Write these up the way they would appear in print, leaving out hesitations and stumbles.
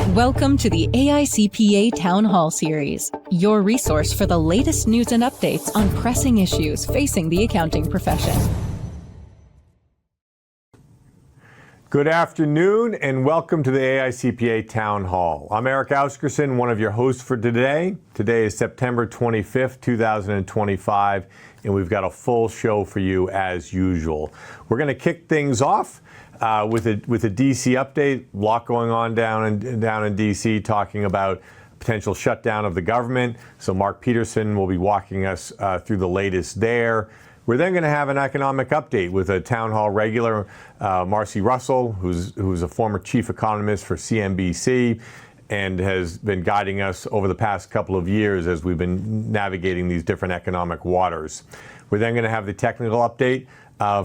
Welcome to the AICPA Town Hall series, your resource for the latest news and updates on pressing issues facing the accounting profession. Good afternoon and welcome to the AICPA Town Hall. I'm Eric Auskerson, one of your hosts for today. Today is September 25th, 2025, and we've got a full show for you as usual. We're going to kick things off with a DC update. A lot going on down in DC, talking about potential shutdown of the government. So Mark Peterson will be walking us through the latest there. We're then going to have an economic update with a town hall regular, Marcy Russell, who's a former chief economist for CNBC and has been guiding us over the past couple of years as we've been navigating these different economic waters. We're then going to have the technical update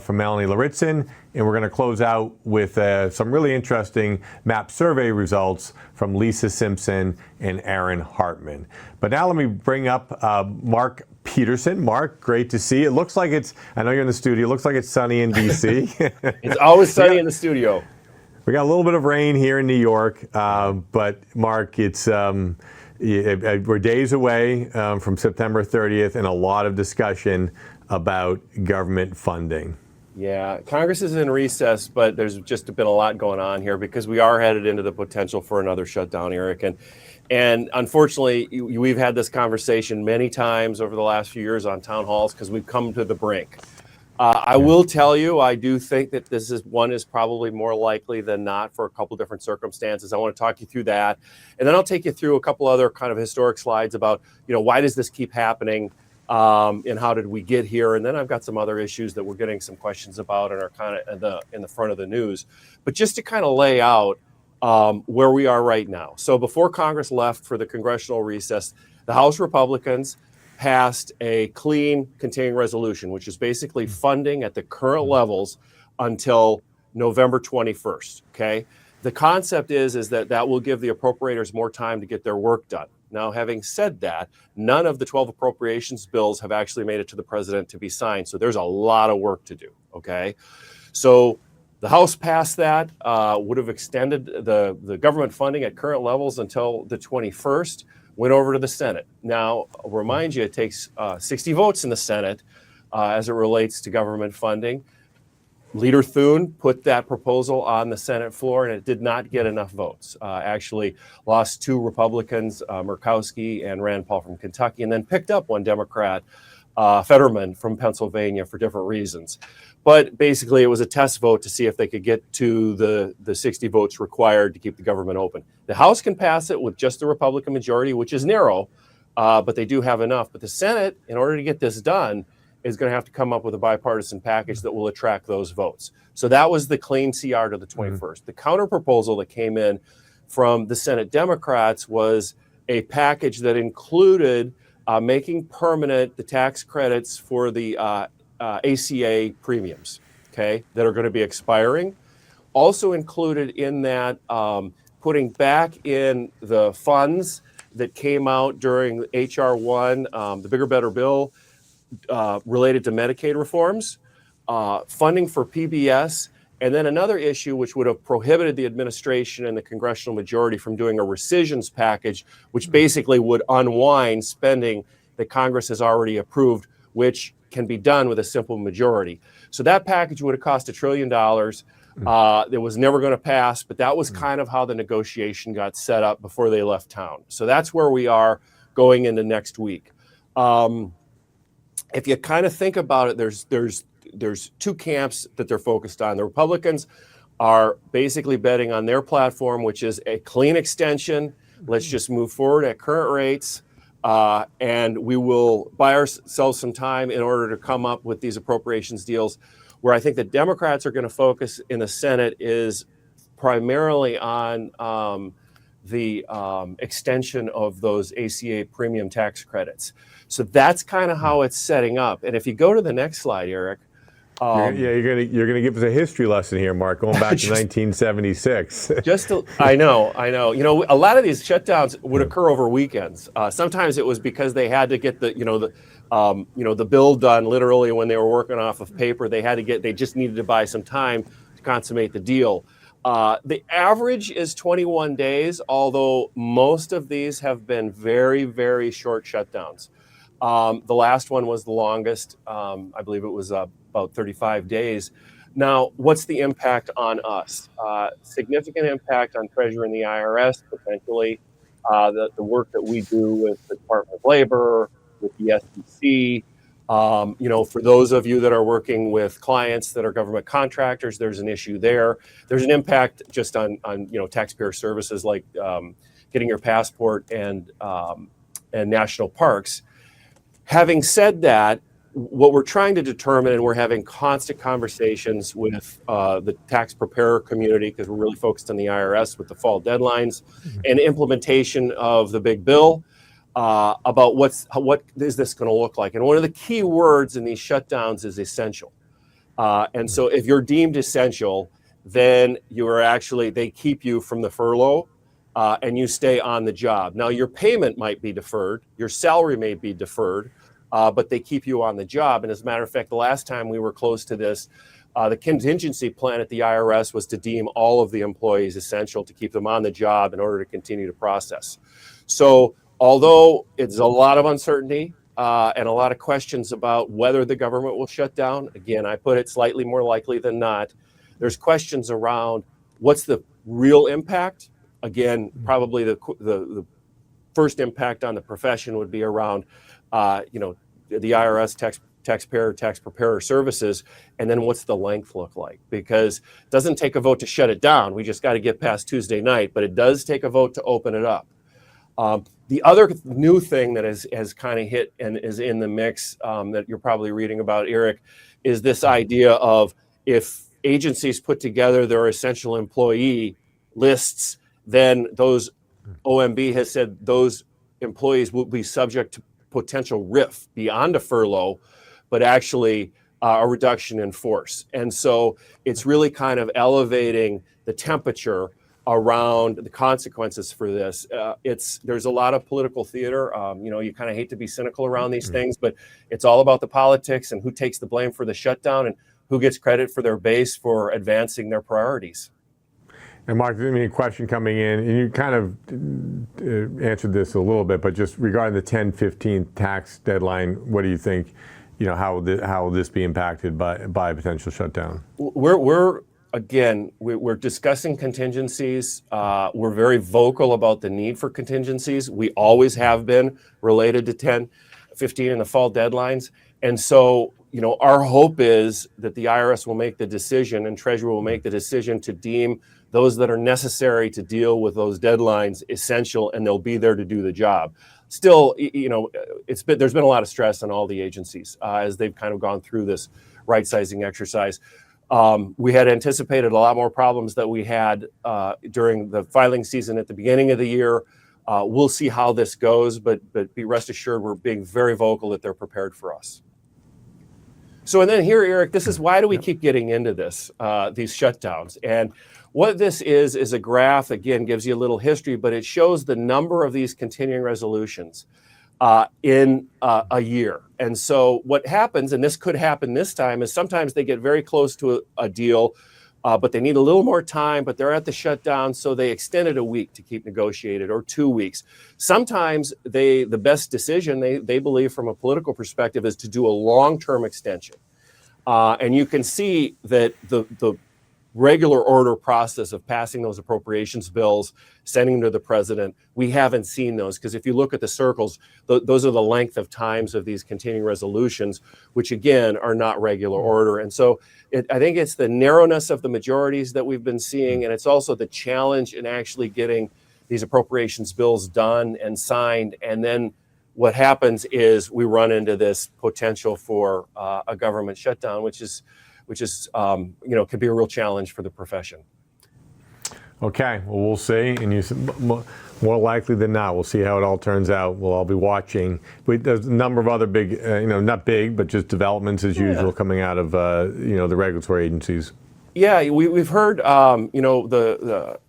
from Melanie Lauritzen, and we're going to close out with some really interesting map survey results from Lisa Simpson and Aaron Hartman. But now let me bring up Mark Peterson. Mark, great to see you. It looks like I know you're in the studio, it looks like it's sunny in DC. It's always sunny in the studio. We got a little bit of rain here in New York, but Mark, we're days away from September 30th and a lot of discussion about government funding. Yeah, Congress is in recess, but there's just been a lot going on here because we are headed into the potential for another shutdown, Eric. And unfortunately, we've had this conversation many times over the last few years on town halls because we've come to the brink. I will tell you, I do think that this is probably more likely than not for a couple different circumstances. I want to talk you through that. And then I'll take you through a couple other kind of historic slides about, why does this keep happening? And how did we get here? And then I've got some other issues that we're getting some questions about and are kind of in the front of the news. But just to kind of lay out where we are right now. So before Congress left for the congressional recess, the House Republicans passed a clean continuing resolution, which is basically funding at the current levels until November 21st. Okay. The concept is that will give the appropriators more time to get their work done. Now, having said that, none of the 12 appropriations bills have actually made it to the president to be signed. So there's a lot of work to do. Okay. So the House passed that, would have extended the government funding at current levels until the 21st, went over to the Senate. Now, I'll remind you, it takes 60 votes in the Senate as it relates to government funding. Leader Thune put that proposal on the Senate floor, and it did not get enough votes. Actually lost two Republicans, Murkowski and Rand Paul from Kentucky, and then picked up one Democrat, Fetterman from Pennsylvania, for different reasons. But basically, it was a test vote to see if they could get to the 60 votes required to keep the government open. The House can pass it with just the Republican majority, which is narrow, but they do have enough. But the Senate, in order to get this done, is going to have to come up with a bipartisan package that will attract those votes. So that was the clean CR to the 21st. The counter proposal that came in from the Senate Democrats was a package that included making permanent the tax credits for the ACA premiums, okay, that are going to be expiring. Also included in that, putting back in the funds that came out during HR 1, the Bigger Better Bill, related to Medicaid reforms, funding for PBS, and then another issue which would have prohibited the administration and the congressional majority from doing a rescissions package, which basically would unwind spending that Congress has already approved, which can be done with a simple majority. So that package would have cost $1 trillion. It was never going to pass, but that was kind of how the negotiation got set up before they left town. So that's where we are going into next week. If you kind of think about it, there's two camps that they're focused on. The Republicans are basically betting on their platform, which is a clean extension. Let's just move forward at current rates, and we will buy ourselves some time in order to come up with these appropriations deals. Where I think the Democrats are going to focus in the Senate is primarily on the extension of those ACA premium tax credits. So that's kind of how it's setting up. And if you go to the next slide, Eric. You're gonna give us a history lesson here, Mark, going back to 1976. I know. A lot of these shutdowns would occur over weekends. Sometimes it was because they had to get the bill done literally when they were working off of paper. They just needed to buy some time to consummate the deal. The average is 21 days, although most of these have been very, very short shutdowns. The last one was the longest. I believe it was about 35 days. Now, what's the impact on us? Significant impact on Treasury and the IRS, potentially. The work that we do with the Department of Labor, with the SEC. For those of you that are working with clients that are government contractors, there's an issue there. There's an impact just on taxpayer services like getting your passport and national parks. Having said that, what we're trying to determine, and we're having constant conversations with the tax preparer community, because we're really focused on the IRS with the fall deadlines and implementation of the big bill, about what is this going to look like. And one of the key words in these shutdowns is essential. And so if you're deemed essential, then they keep you from the furlough and you stay on the job. Now, your payment might be deferred, your salary may be deferred, but they keep you on the job. And as a matter of fact, the last time we were close to this, the contingency plan at the IRS was to deem all of the employees essential to keep them on the job in order to continue to process. So although it's a lot of uncertainty and a lot of questions about whether the government will shut down, again, I put it slightly more likely than not, there's questions around what's the real impact. Again, probably the first impact on the profession would be around the IRS tax preparer services, and then what's the length look like? Because it doesn't take a vote to shut it down. We just got to get past Tuesday night, but it does take a vote to open it up. The other new thing that has kind of hit and is in the mix that you're probably reading about, Eric, is this idea of if agencies put together their essential employee lists, then those OMB has said those employees will be subject to potential RIF beyond a furlough, but actually a reduction in force. And so it's really kind of elevating the temperature around the consequences for this. There's a lot of political theater. You kind of hate to be cynical around these things, but it's all about the politics and who takes the blame for the shutdown and who gets credit for their base for advancing their priorities. And Mark, a question coming in, and you kind of answered this a little bit, but just regarding the 10/15 tax deadline, what do you think? How will this be impacted by a potential shutdown? We're discussing contingencies. We're very vocal about the need for contingencies. We always have been related to 10/15 and the fall deadlines. And so, our hope is that the IRS will make the decision and Treasury will make the decision to deem those that are necessary to deal with those deadlines essential, and they'll be there to do the job. Still, there's been a lot of stress on all the agencies as they've kind of gone through this right-sizing exercise. We had anticipated a lot more problems that we had during the filing season at the beginning of the year. We'll see how this goes, but be rest assured we're being very vocal that they're prepared for us. So, and then here, Eric, this is why do we keep getting into this, these shutdowns? And what this is a graph, again, gives you a little history, but it shows the number of these continuing resolutions in a year. And so what happens, and this could happen this time, is sometimes they get very close to a deal, but they need a little more time, but they're at the shutdown, so they extend it a week to keep negotiated, or 2 weeks. Sometimes the best decision, they believe from a political perspective, is to do a long-term extension. And you can see that the regular order process of passing those appropriations bills, sending them to the president, we haven't seen those, because if you look at the circles, those are the length of times of these continuing resolutions, which again are not regular order. And so I think it's the narrowness of the majorities that we've been seeing, and it's also the challenge in actually getting these appropriations bills done and signed. And then what happens is we run into this potential for a government shutdown, which could be a real challenge for the profession. Okay, well, we'll see. And you said more likely than not, we'll see how it all turns out. We'll all be watching. There's a number of other big, not big, but just developments as usual coming out of, the regulatory agencies. Yeah, we've heard, the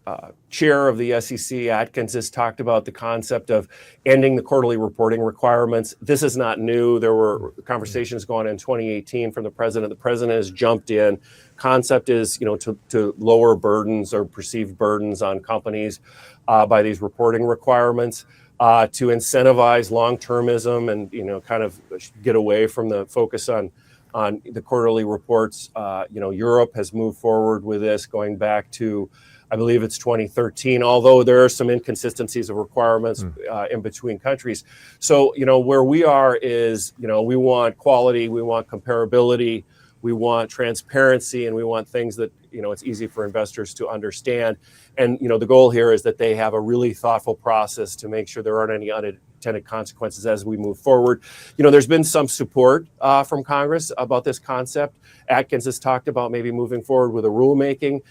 chair of the SEC, Atkins, has talked about the concept of ending the quarterly reporting requirements. This is not new. There were conversations going on in 2018 from the president. The president has jumped in, concept is, to lower burdens or perceived burdens on companies by these reporting requirements, to incentivize long-termism and, kind of get away from the focus on the quarterly reports. Europe has moved forward with this going back to, I believe it's 2013, although there are some inconsistencies of requirements in between countries. So, where we are is, we want quality, we want comparability, we want transparency, and we want things that, it's easy for investors to understand. And, the goal here is that they have a really thoughtful process to make sure there aren't any unintended consequences as we move forward. There's been some support from Congress about this concept. Atkins has talked about maybe moving forward with a rulemaking.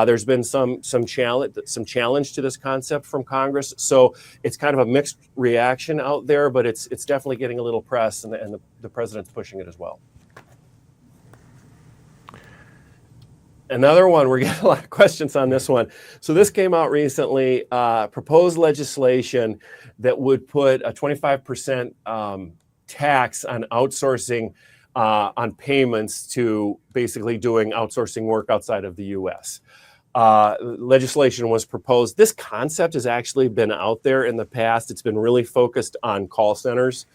There's been some challenge to this concept from Congress. So it's kind of a mixed reaction out there, but it's definitely getting a little press, and the president's pushing it as well. Another one, we're getting a lot of questions on this one. So this came out recently, proposed legislation that would put a 25% tax on outsourcing on payments to basically doing outsourcing work outside of the U.S. Legislation was proposed. This concept has actually been out there in the past. It's been really focused on call centers.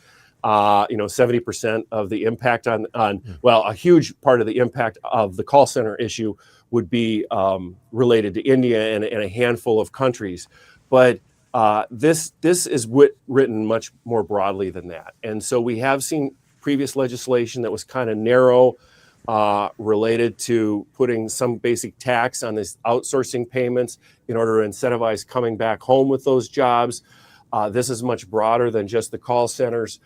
70% of the impact on a huge part of the impact of the call center issue would be related to India and a handful of countries. But this is written much more broadly than that. And so we have seen previous legislation that was kind of narrow, related to putting some basic tax on this outsourcing payments in order to incentivize coming back home with those jobs. This is much broader than just the call centers.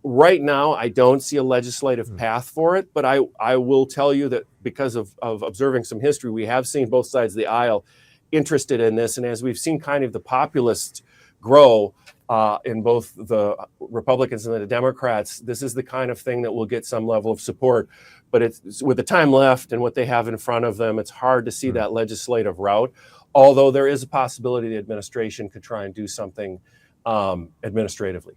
Right now, I don't see a legislative path for it, but I will tell you that because of observing some history, we have seen both sides of the aisle interested in this. And as we've seen kind of the populists grow in both the Republicans and the Democrats, this is the kind of thing that will get some level of support. But it's with the time left and what they have in front of them, it's hard to see that legislative route. Although there is a possibility the administration could try and do something administratively.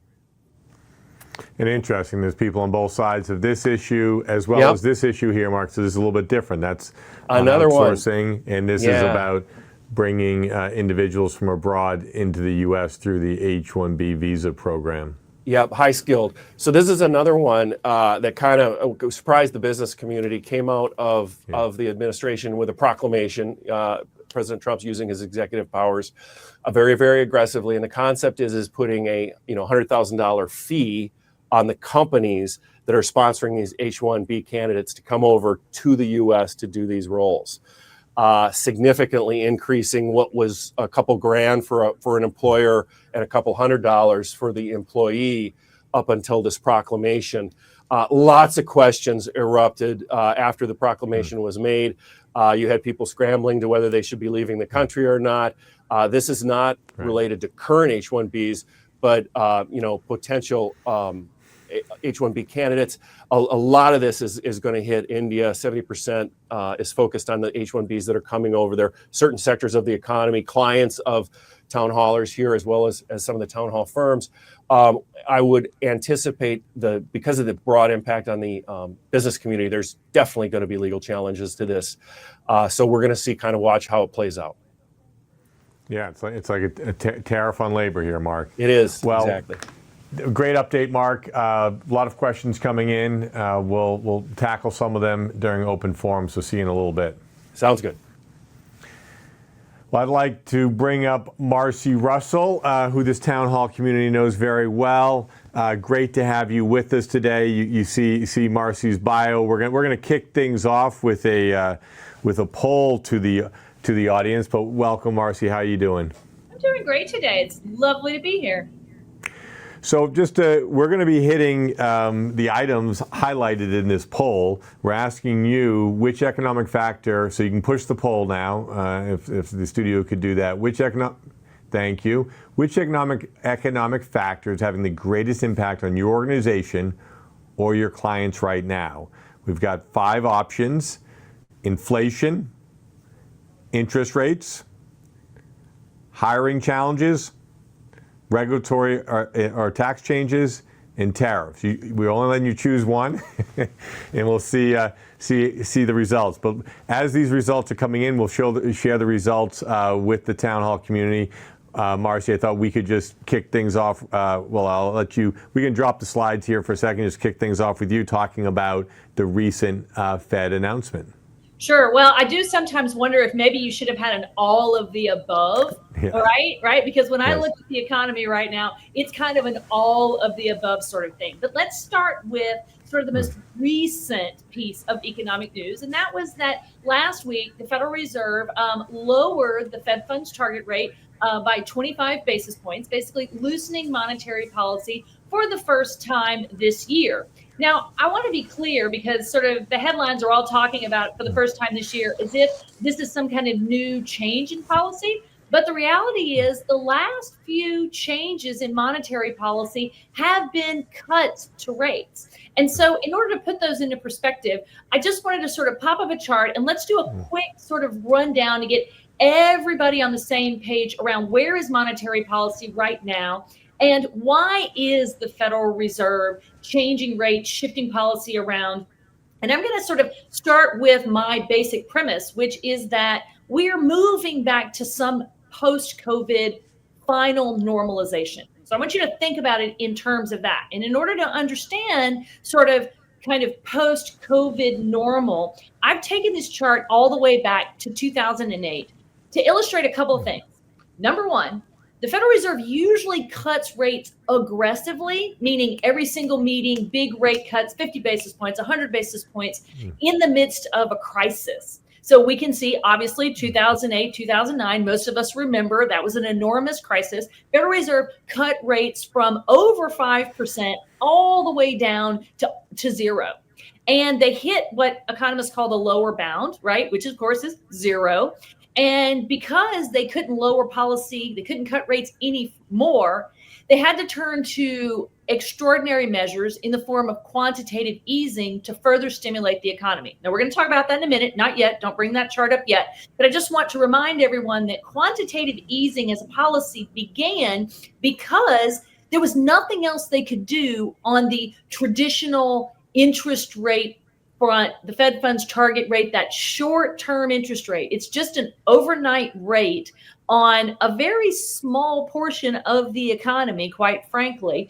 And interesting, there's people on both sides of this issue as well as this issue here, Mark. So this is a little bit different. That's another outsourcing, and this is about bringing individuals from abroad into the U.S. through the H-1B visa program. Yep, high skilled. So this is another one that kind of surprised the business community, came out of the administration with a proclamation. President Trump's using his executive powers very, very aggressively. And the concept is putting a $100,000 fee on the companies that are sponsoring these H-1B candidates to come over to the U.S. to do these roles. Significantly increasing what was a couple grand for an employer and a couple $100 for the employee up until this proclamation. Lots of questions erupted after the proclamation was made. You had people scrambling to whether they should be leaving the country or not. This is not related to current H-1Bs, but potential H-1B candidates. A lot of this is going to hit India. 70% is focused on the H-1Bs that are coming over there. Certain sectors of the economy, clients of town hallers here, as well as some of the town hall firms. I would anticipate because of the broad impact on the business community, there's definitely going to be legal challenges to this. So we're going to watch how it plays out. Yeah, it's like a tariff on labor here, Mark. It is, exactly. Great update, Mark. A lot of questions coming in. We'll tackle some of them during open forum, so see you in a little bit. Sounds good. Well, I'd like to bring up Marcy Russell, who this town hall community knows very well. Great to have you with us today. You see Marcy's bio. We're gonna kick things off with a poll to the audience. But welcome, Marcy. How are you doing? I'm doing great today. It's lovely to be here. So we're going to be hitting the items highlighted in this poll. We're asking you which economic factor, so you can push the poll now, if the studio could do that. Thank you. Which economic factor is having the greatest impact on your organization or your clients right now? We've got 5 options: inflation, interest rates, hiring challenges, regulatory or tax changes, and tariffs. We're only letting you choose one, and we'll see the results. But as these results are coming in, we'll share the results with the town hall community. Marcy, I thought we could just kick things off. Well, I'll let you. We can drop the slides here for a second. Just kick things off with you talking about the recent Fed announcement. Sure. Well, I do sometimes wonder if maybe you should have had an all of the above, right? Because when I look at the economy right now, it's kind of an all of the above sort of thing. But let's start with sort of the most recent piece of economic news. And that was that last week, the Federal Reserve lowered the Fed funds target rate by 25 basis points, basically loosening monetary policy for the first time this year. Now, I want to be clear because sort of the headlines are all talking about for the first time this year as if this is some kind of new change in policy. But the reality is the last few changes in monetary policy have been cuts to rates. And so in order to put those into perspective, I just wanted to sort of pop up a chart and let's do a quick sort of rundown to get everybody on the same page around where is monetary policy right now. And why is the Federal Reserve changing rates, shifting policy around? And I'm going to sort of start with my basic premise, which is that we're moving back to some post-COVID final normalization. So I want you to think about it in terms of that. And in order to understand sort of kind of post-COVID normal, I've taken this chart all the way back to 2008 to illustrate a couple of things. Number one, the Federal Reserve usually cuts rates aggressively, meaning every single meeting, big rate cuts, 50 basis points, 100 basis points in the midst of a crisis. So we can see, obviously, 2008, 2009, most of us remember that was an enormous crisis. Federal Reserve cut rates from over 5% all the way down to zero. And they hit what economists call the lower bound, right, which of course is zero. And because they couldn't lower policy, they couldn't cut rates any more, they had to turn to extraordinary measures in the form of quantitative easing to further stimulate the economy. Now, we're going to talk about that in a minute. Not yet. Don't bring that chart up yet. But I just want to remind everyone that quantitative easing as a policy began because there was nothing else they could do on the traditional interest rate front, the Fed funds target rate, that short-term interest rate. It's just an overnight rate on a very small portion of the economy, quite frankly.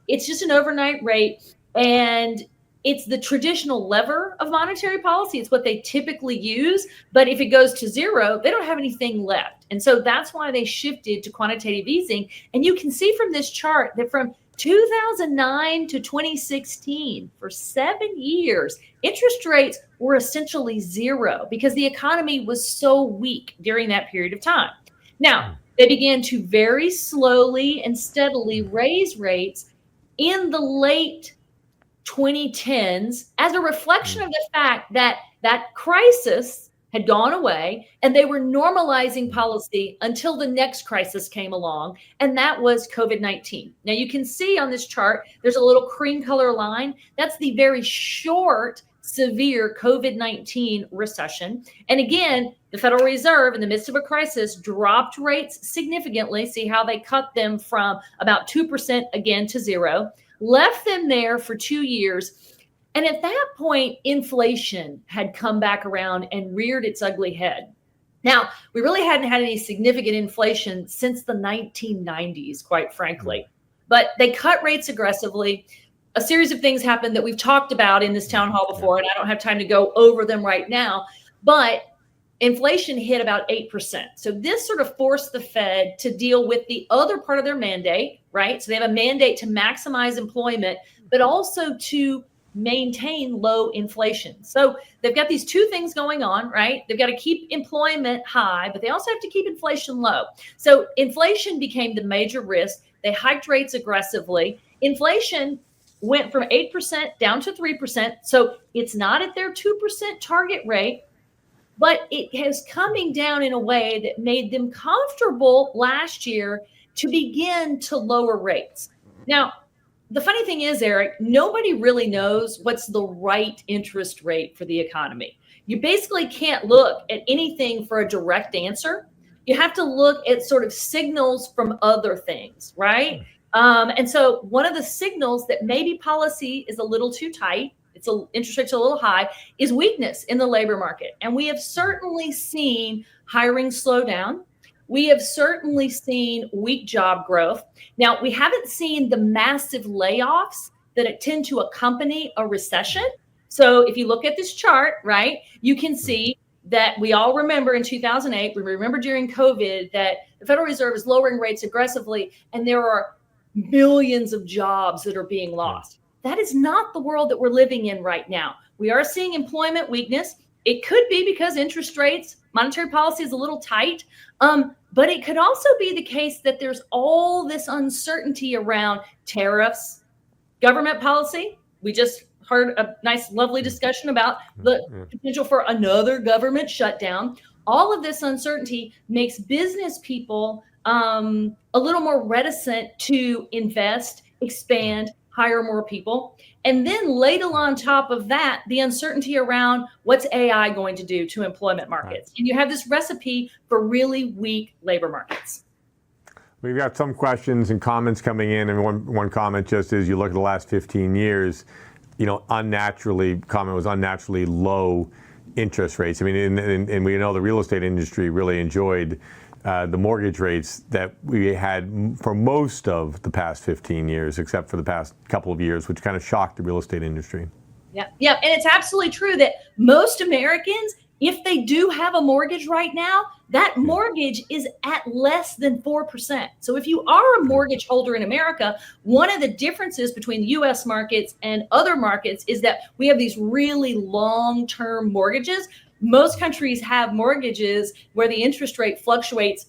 It's just an overnight rate, and it's the traditional lever of monetary policy. It's what they typically use. But if it goes to zero, they don't have anything left. And so that's why they shifted to quantitative easing. And you can see from this chart that from 2009 to 2016, for 7 years, interest rates were essentially zero because the economy was so weak during that period of time. Now, they began to very slowly and steadily raise rates in the late 2010s as a reflection of the fact that that crisis had gone away and they were normalizing policy until the next crisis came along, and that was COVID-19. Now you can see on this chart, there's a little cream color line. That's the very short, severe COVID-19 recession. And again, the Federal Reserve in the midst of a crisis dropped rates significantly. See how they cut them from about 2% again to zero, left them there for 2 years. And at that point, inflation had come back around and reared its ugly head. Now, we really hadn't had any significant inflation since the 1990s, quite frankly. But they cut rates aggressively. A series of things happened that we've talked about in this town hall before, and I don't have time to go over them right now. But inflation hit about 8%. So this sort of forced the Fed to deal with the other part of their mandate, right? So they have a mandate to maximize employment, but also to maintain low inflation. So they've got these two things going on, right? They've got to keep employment high, but they also have to keep inflation low. So inflation became the major risk. They hiked rates aggressively. Inflation went from 8% down to 3%. So it's not at their 2% target rate, but it is coming down in a way that made them comfortable last year to begin to lower rates. Now, the funny thing is, Eric, nobody really knows what's the right interest rate for the economy. You basically can't look at anything for a direct answer. You have to look at sort of signals from other things, right? And so one of the signals that maybe policy is a little too tight, interest rates are a little high, is weakness in the labor market. And we have certainly seen hiring slow down. We have certainly seen weak job growth. Now, we haven't seen the massive layoffs that tend to accompany a recession. So if you look at this chart, right, you can see that we all remember in 2008, we remember during COVID that the Federal Reserve is lowering rates aggressively, and there are millions of jobs that are being lost. That is not the world that we're living in right now. We are seeing employment weakness. It could be because interest rates, monetary policy is a little tight, but it could also be the case that there's all this uncertainty around tariffs, government policy. We just heard a nice, lovely discussion about the potential for another government shutdown. All of this uncertainty makes business people a little more reticent to invest, expand, hire more people. And then ladle on top of that, the uncertainty around what's AI going to do to employment markets. And you have this recipe for really weak labor markets. We've got some questions and comments coming in, and one comment just is you look at the last 15 years, comment was unnaturally low interest rates. I mean, and we know the real estate industry really enjoyed the mortgage rates that we had for most of the past 15 years, except for the past couple of years, which kind of shocked the real estate industry. Yeah. And it's absolutely true that most Americans, if they do have a mortgage right now, that mortgage is at less than 4%. So if you are a mortgage holder in America, one of the differences between the US markets and other markets is that we have these really long-term mortgages. Most countries have mortgages where the interest rate fluctuates,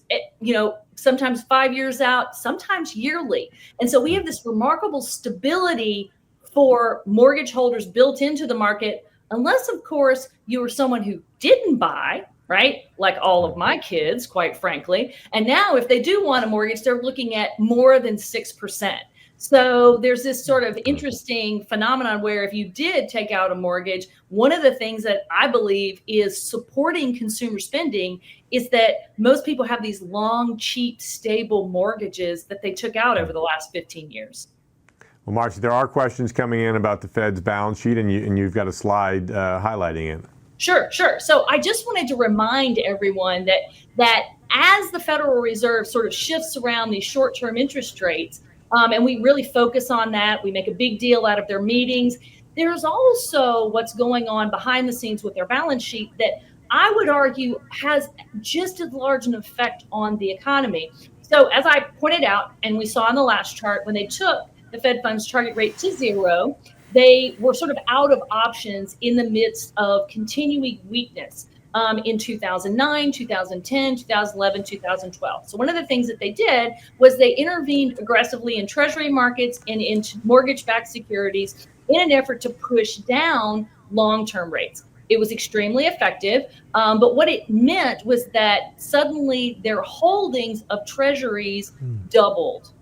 sometimes 5 years out, sometimes yearly. And so we have this remarkable stability for mortgage holders built into the market, unless, of course, you were someone who didn't buy, right? Like all of my kids, quite frankly. And now if they do want a mortgage, they're looking at more than 6%. So there's this sort of interesting phenomenon where if you did take out a mortgage, one of the things that I believe is supporting consumer spending is that most people have these long, cheap, stable mortgages that they took out over the last 15 years. Well, Marcy, there are questions coming in about the Fed's balance sheet, and you've got a slide highlighting it. Sure. So I just wanted to remind everyone that as the Federal Reserve sort of shifts around these short-term interest rates, and we really focus on that, we make a big deal out of their meetings, there's also what's going on behind the scenes with their balance sheet that I would argue has just as large an effect on the economy. So as I pointed out, and we saw in the last chart, when they took the Fed funds target rate to zero, they were sort of out of options in the midst of continuing weakness in 2009, 2010, 2011, 2012. So one of the things that they did was they intervened aggressively in treasury markets and into mortgage-backed securities in an effort to push down long-term rates. It was extremely effective, but what it meant was that suddenly their holdings of treasuries doubled,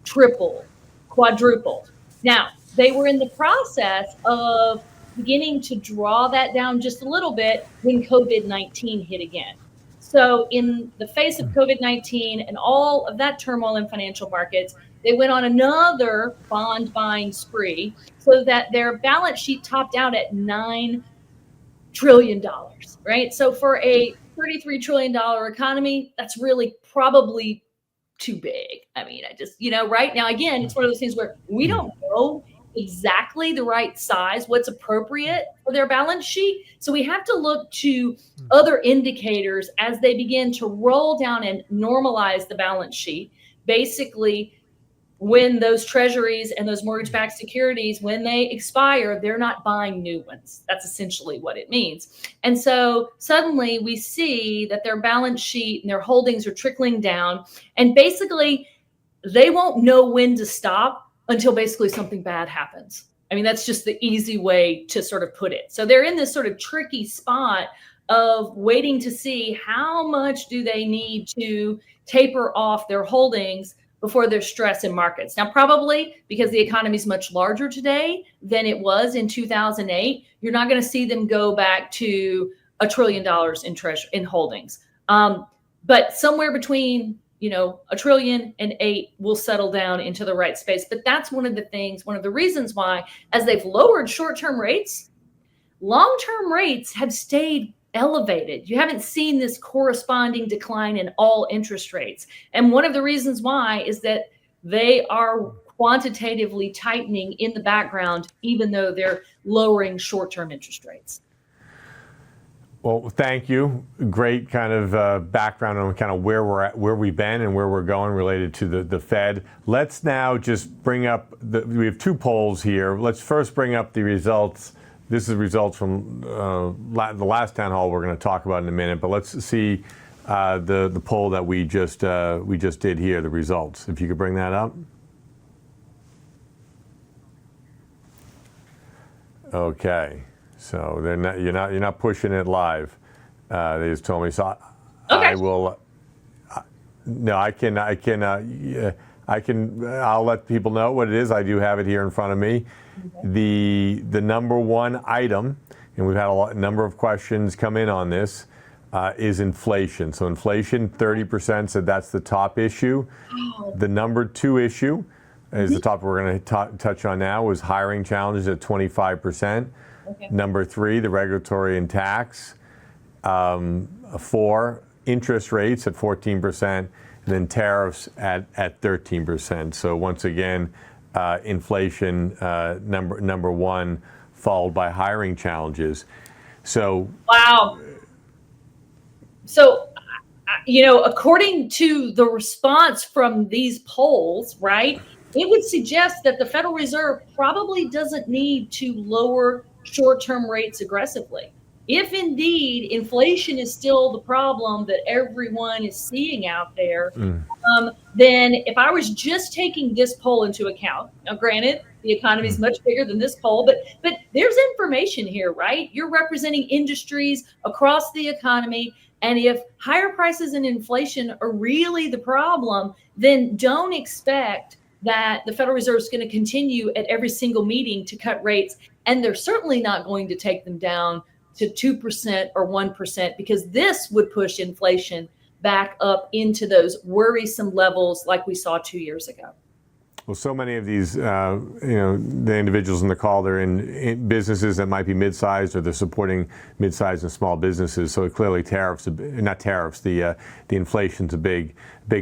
tripled, quadrupled. Now, they were in the process of beginning to draw that down just a little bit when COVID-19 hit again. So in the face of COVID-19 and all of that turmoil in financial markets, they went on another bond buying spree so that their balance sheet topped out at $9 trillion, right? So for a $33 trillion economy, that's really probably too big. I mean, right now, again, it's one of those things where we don't know exactly the right size, what's appropriate for their balance sheet. So we have to look to other indicators as they begin to roll down and normalize the balance sheet. Basically, when those treasuries and those mortgage-backed securities, when they expire, they're not buying new ones. That's essentially what it means. And so suddenly we see that their balance sheet and their holdings are trickling down, and basically they won't know when to stop until basically something bad happens. I mean, that's just the easy way to sort of put it. So they're in this sort of tricky spot of waiting to see how much do they need to taper off their holdings before there's stress in markets. Now, probably because the economy is much larger today than it was in 2008, you're not going to see them go back to $1 trillion in holdings. But somewhere between $1 trillion and 8 will settle down into the right space. But that's one of the reasons why, as they've lowered short-term rates, long-term rates have stayed elevated. You haven't seen this corresponding decline in all interest rates. And one of the reasons why is that they are quantitatively tightening in the background, even though they're lowering short-term interest rates. Well, thank you. Great kind of background on kind of where we're at, where we've been, and where we're going related to the Fed. Let's now just bring up we have 2 polls here. Let's first bring up the results. This is results from the last town hall we're going to talk about in a minute. But let's see the poll that we just did here. The results. If you could bring that up. Okay. So you're not pushing it live. They just told me. So Okay. I will. No, I'll let people know what it is. I do have it here in front of me. Okay. The number one item, and we've had a number of questions come in on this, is inflation. So inflation, 30% said that's the top issue. Oh. The number 2 issue is the topic we're going to touch on now, was hiring challenges at 25%. Okay. Number 3, the regulatory and tax. 4, interest rates at 14%, and then tariffs at 13%. So once again, inflation number 1, followed by hiring challenges. So wow. So according to the response from these polls, right, it would suggest that the Federal Reserve probably doesn't need to lower short-term rates aggressively. If indeed inflation is still the problem that everyone is seeing out there, then if I was just taking this poll into account, now granted, the economy is much bigger than this poll, but there's information here, right? You're representing industries across the economy. And if higher prices and inflation are really the problem, then don't expect that the Federal Reserve is going to continue at every single meeting to cut rates. And they're certainly not going to take them down to 2% or 1%, because this would push inflation back up into those worrisome levels like we saw 2 years ago. Well, so many of these, the individuals in the call, they're in businesses that might be mid-sized, or they're supporting mid-sized and small businesses. So clearly the inflation's a big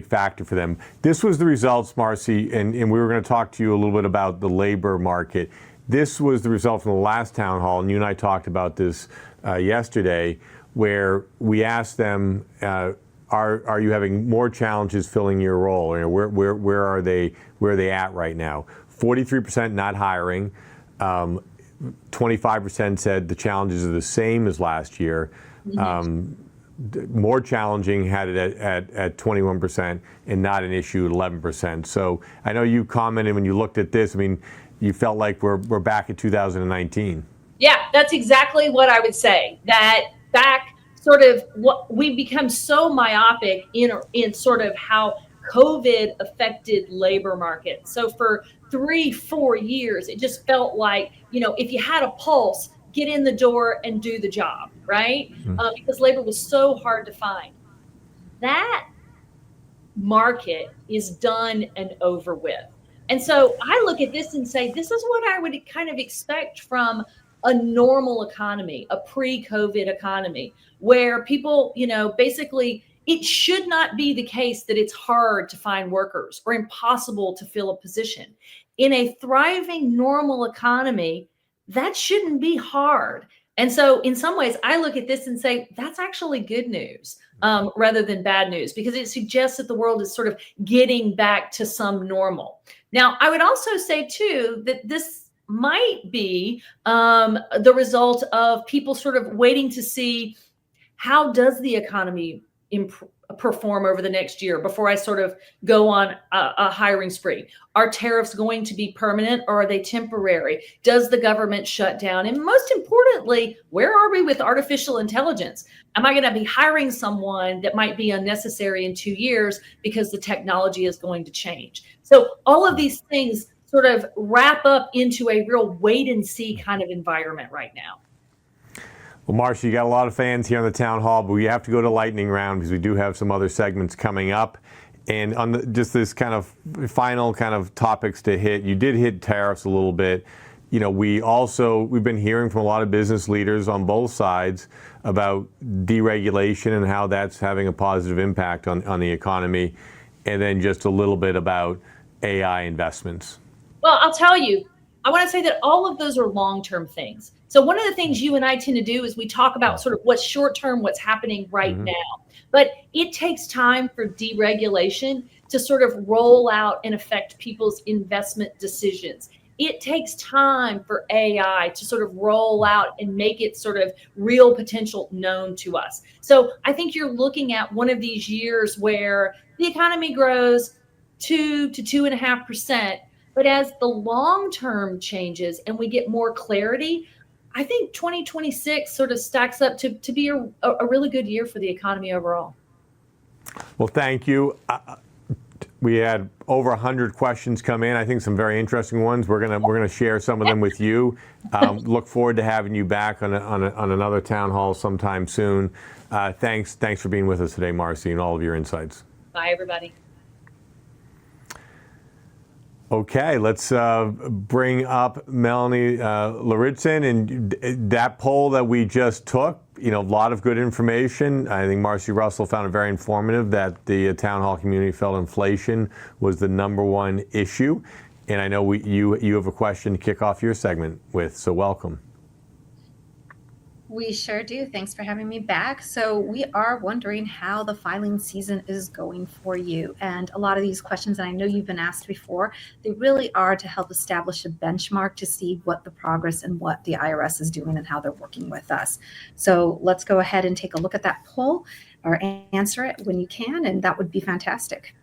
factor for them. This was the results, Marcy, and we were going to talk to you a little bit about the labor market. This was the result from the last town hall, and you and I talked about this yesterday, where we asked them, are you having more challenges filling your role? Or where are they at right now? 43% not hiring. 25% said the challenges are the same as last year. More challenging had it at 21%, and not an issue at 11%. So I know you commented when you looked at this. I mean, you felt like we're back at 2019. Yeah, that's exactly what I would say. That back sort of what we've become so myopic in sort of how COVID affected labor market. So for 3-4 years, it just felt like, if you had a pulse, get in the door and do the job, right? Because labor was so hard to find. That market is done and over with. And so I look at this and say, this is what I would kind of expect from a normal economy, a pre-COVID economy, where people, basically, it should not be the case that it's hard to find workers or impossible to fill a position. In a thriving normal economy, that shouldn't be hard. And so in some ways, I look at this and say, that's actually good news rather than bad news, because it suggests that the world is sort of getting back to some normal. Now, I would also say, too, that this might be the result of people sort of waiting to see how does the economy perform over the next year before I sort of go on a hiring spree. Are tariffs going to be permanent, or are they temporary? Does the government shut down? And most importantly, where are we with artificial intelligence? Am I going to be hiring someone that might be unnecessary in 2 years because the technology is going to change? So all of these things sort of wrap up into a real wait and see kind of environment right now. Well, Marcia, you got a lot of fans here on the town hall, but we have to go to lightning round because we do have some other segments coming up. And on just this kind of final kind of topics to hit, you did hit tariffs a little bit. You know, we've been hearing from a lot of business leaders on both sides about deregulation and how that's having a positive impact on the economy, and then just a little bit about AI investments. Well, I'll tell you, I want to say that all of those are long-term things. So one of the things you and I tend to do is we talk about sort of what's short-term, what's happening right now. But it takes time for deregulation to sort of roll out and affect people's investment decisions. It takes time for AI to sort of roll out and make its sort of real potential known to us. So I think you're looking at one of these years where the economy grows 2 to 2.5%. But as the long term changes and we get more clarity, I think 2026 sort of stacks up to be a really good year for the economy overall. Well, thank you. We had over 100 questions come in. I think some very interesting ones. We're gonna share some of them with you. Look forward to having you back on another town hall sometime soon. Thanks for being with us today, Marcy, and all of your insights. Bye, everybody. Okay, let's bring up Melanie Lauritsen, and that poll that we just took, you know, a lot of good information. I think Marcy Russell found it very informative that the town hall community felt inflation was the #1 issue. And I know you have a question to kick off your segment with, so welcome. We sure do. Thanks for having me back. So we are wondering how the filing season is going for you. And a lot of these questions, and I know you've been asked before, they really are to help establish a benchmark to see what the progress and what the IRS is doing and how they're working with us. So let's go ahead and take a look at that poll or answer it when you can, and that would be fantastic.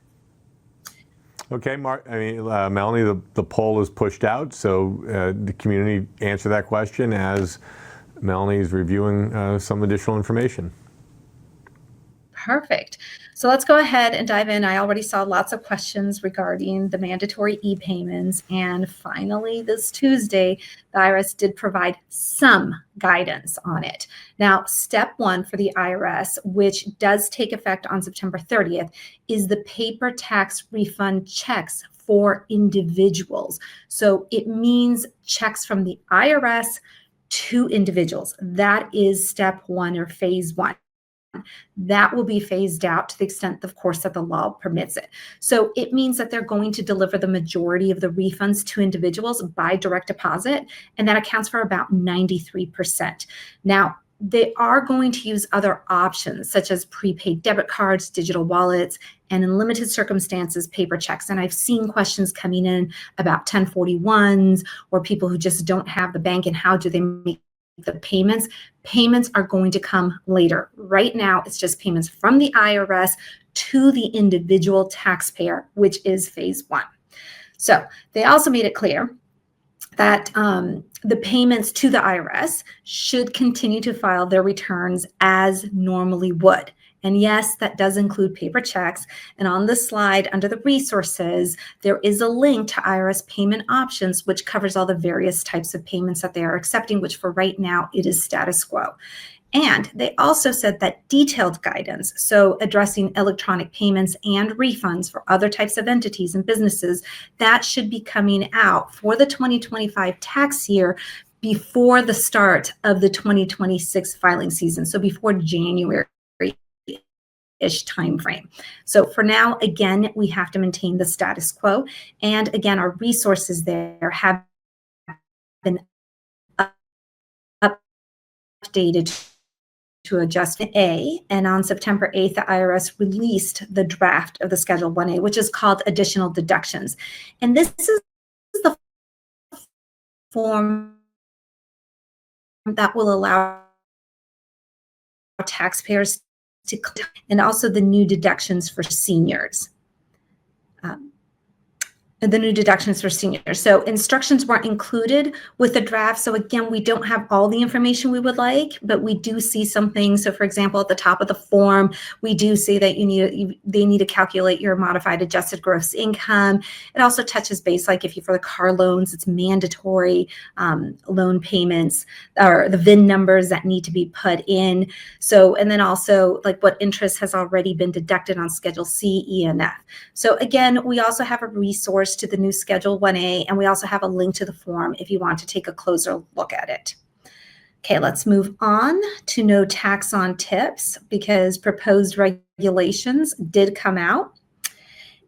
Okay, Melanie, the poll is pushed out, so the community answer that question as Melanie is reviewing some additional information. Perfect. So let's go ahead and dive in. I already saw lots of questions regarding the mandatory e-payments. And finally, this Tuesday, the IRS did provide some guidance on it. Now, step 1 for the IRS, which does take effect on September 30th, is the paper tax refund checks for individuals. So it means checks from the IRS to individuals. That is step 1 or phase 1. That will be phased out to the extent, of course, that the law permits it. So it means that they're going to deliver the majority of the refunds to individuals by direct deposit, and that accounts for about 93%. Now, they are going to use other options such as prepaid debit cards, digital wallets, and in limited circumstances, paper checks. And I've seen questions coming in about 1041s or people who just don't have the bank and how do they make the payments. Payments are going to come later. Right now, it's just payments from the IRS to the individual taxpayer, which is phase 1. So they also made it clear that the payments to the IRS should continue to file their returns as normally would. And yes, that does include paper checks. And on the slide under the resources, there is a link to IRS payment options, which covers all the various types of payments that they are accepting, which for right now, it is status quo. And they also said that detailed guidance, so addressing electronic payments and refunds for other types of entities and businesses, that should be coming out for the 2025 tax year before the start of the 2026 filing season, so before January-ish timeframe. So for now, again, we have to maintain the status quo. And again, our resources there have been updated to adjust A, and on September 8th, the IRS released the draft of the Schedule 1A, which is called Additional Deductions. And this is the form that will allow taxpayers to, and also the new deductions for seniors. the new deductions for seniors. So instructions weren't included with the draft. So again, we don't have all the information we would like, but we do see some things. So for example, at the top of the form, we do see that they need to calculate your modified adjusted gross income. It also touches base, like if you for the car loans, it's mandatory loan payments or the VIN numbers that need to be put in. So, and then also like what interest has already been deducted on Schedule C, E, and F. So again, we also have a resource to the new Schedule 1A, and we also have a link to the form if you want to take a closer look at it. Okay, let's move on to no tax on tips because proposed regulations did come out.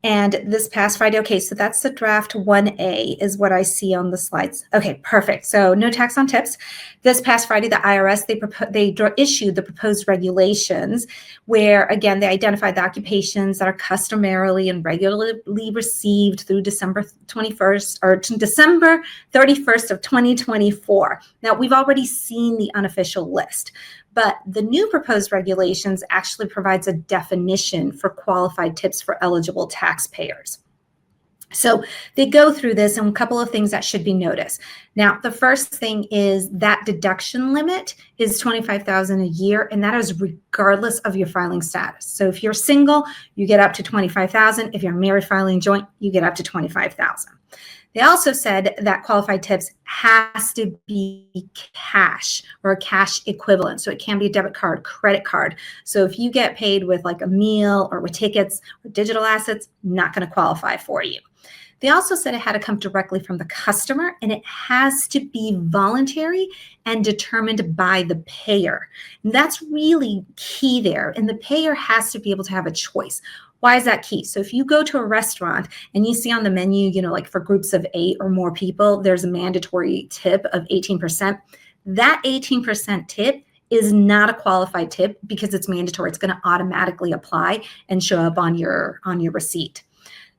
And this past Friday, okay, so that's the draft 1A is what I see on the slides. Okay, perfect. So no tax on tips. This past Friday, the IRS, they issued the proposed regulations where, again, they identified the occupations that are customarily and regularly received through December 21st or December 31st of 2024. Now, we've already seen the unofficial list. But the new proposed regulations actually provides a definition for qualified tips for eligible taxpayers. So they go through this and a couple of things that should be noticed. Now, the first thing is that deduction limit is $25,000 a year, and that is regardless of your filing status. So if you're single, you get up to $25,000. If you're married filing joint, you get up to $25,000. They also said that qualified tips has to be cash or a cash equivalent. So it can be a debit card, credit card. So if you get paid with like a meal or with tickets or digital assets, not going to qualify for you. They also said it had to come directly from the customer, and it has to be voluntary and determined by the payer. And that's really key there. And the payer has to be able to have a choice. Why is that key? So if you go to a restaurant and you see on the menu, like for groups of 8 or more people, there's a mandatory tip of 18%. That 18% tip is not a qualified tip because it's mandatory. It's going to automatically apply and show up on your receipt.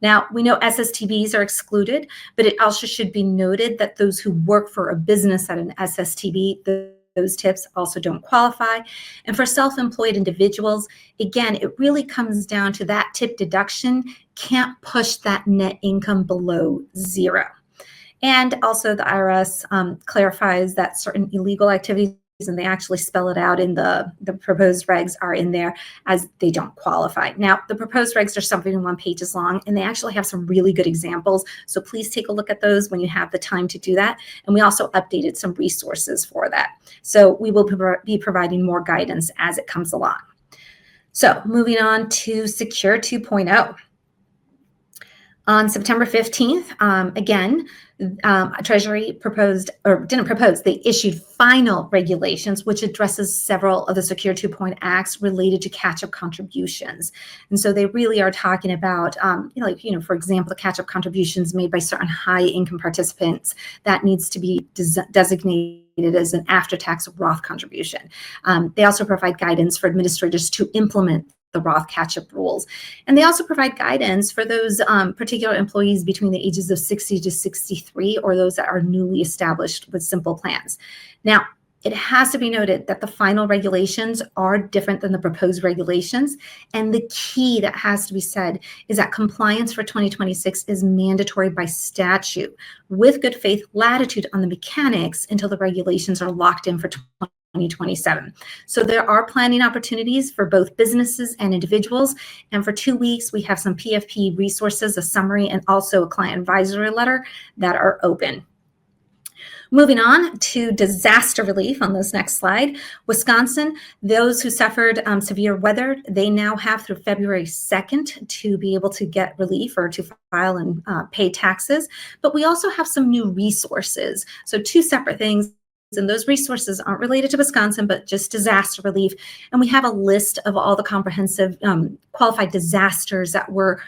Now, we know SSTBs are excluded, but it also should be noted that those who work for a business at an SSTB, those tips also don't qualify. And for self-employed individuals, again, it really comes down to that tip deduction can't push that net income below 0. And also the IRS clarifies that certain illegal activities, and they actually spell it out in the proposed regs are in there as they don't qualify. Now, the proposed regs are 71 pages long, and they actually have some really good examples. So please take a look at those when you have the time to do that. And we also updated some resources for that. So we will be providing more guidance as it comes along. So moving on to Secure 2.0. On September 15th, again, Treasury they issued final regulations, which addresses several of the Secure 2.0 acts related to catch-up contributions. And so they really are talking about, for example, the catch-up contributions made by certain high-income participants that needs to be designated as an after-tax Roth contribution. They also provide guidance for administrators to implement the Roth catch-up rules. And they also provide guidance for those particular employees between the ages of 60 to 63 or those that are newly established with simple plans. Now, it has to be noted that the final regulations are different than the proposed regulations. And the key that has to be said is that compliance for 2026 is mandatory by statute with good faith latitude on the mechanics until the regulations are locked in for 2027. So there are planning opportunities for both businesses and individuals. And for 2 weeks, we have some PFP resources, a summary, and also a client advisory letter that are open. Moving on to disaster relief on this next slide. Wisconsin, those who suffered severe weather, they now have through February 2nd to be able to get relief or to file and pay taxes. But we also have some new resources. So 2 separate things. And those resources aren't related to Wisconsin, but just disaster relief. And we have a list of all the comprehensive qualified disasters that were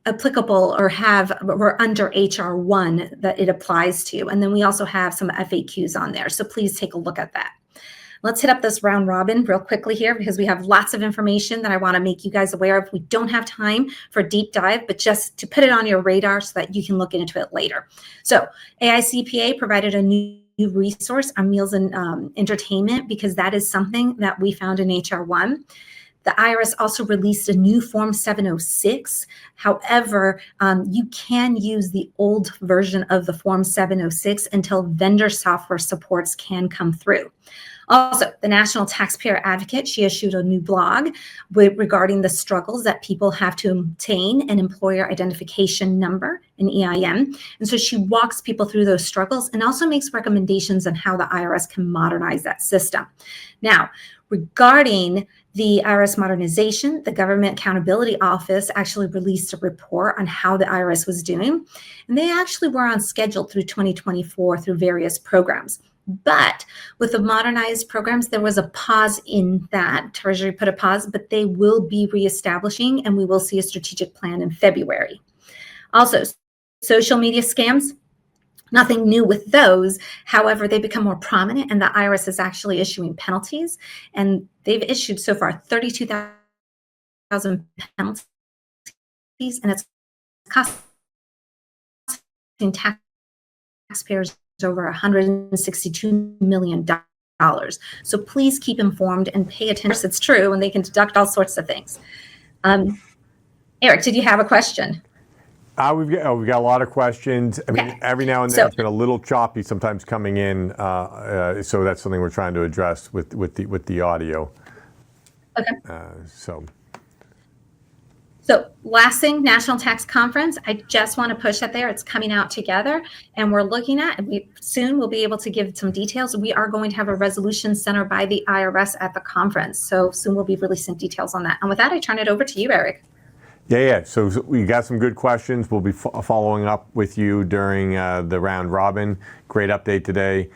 applicable or were under HR 1 that it applies to. And then we also have some FAQs on there. So please take a look at that. Let's hit up this round robin real quickly here because we have lots of information that I want to make you guys aware of. We don't have time for a deep dive, but just to put it on your radar so that you can look into it later. So AICPA provided a new resource on meals and entertainment because that is something that we found in HR 1. The IRS also released a new Form 706. However, you can use the old version of the Form 706 until vendor software supports can come through. Also, the National Taxpayer Advocate, she issued a new blog regarding the struggles that people have to obtain an employer identification number, an EIN. And so she walks people through those struggles and also makes recommendations on how the IRS can modernize that system. Now, regarding the IRS modernization, the Government Accountability Office actually released a report on how the IRS was doing. And they actually were on schedule through 2024 through various programs. But with the modernized programs, there was a pause in that. Treasury put a pause, but they will be reestablishing, and we will see a strategic plan in February. Also, social media scams, nothing new with those. However, they become more prominent, and the IRS is actually issuing penalties. And they've issued so far 32,000 penalties, and it's costing taxpayers over $162 million. So please keep informed and pay attention. It's true, and they can deduct all sorts of things. Eric, did you have a question? We've got a lot of questions. I mean, every now and then it's been a little choppy sometimes coming in, so that's something we're trying to address with the audio. Okay. So last thing, National Tax Conference. I just want to push that there. It's coming out together, and we're looking at. Soon we'll be able to give some details. We are going to have a resolution center by the IRS at the conference, so soon we'll be releasing details on that. And with that, I turn it over to you, Eric. Yeah. So we got some good questions. We'll be following up with you during the round robin. Great update today,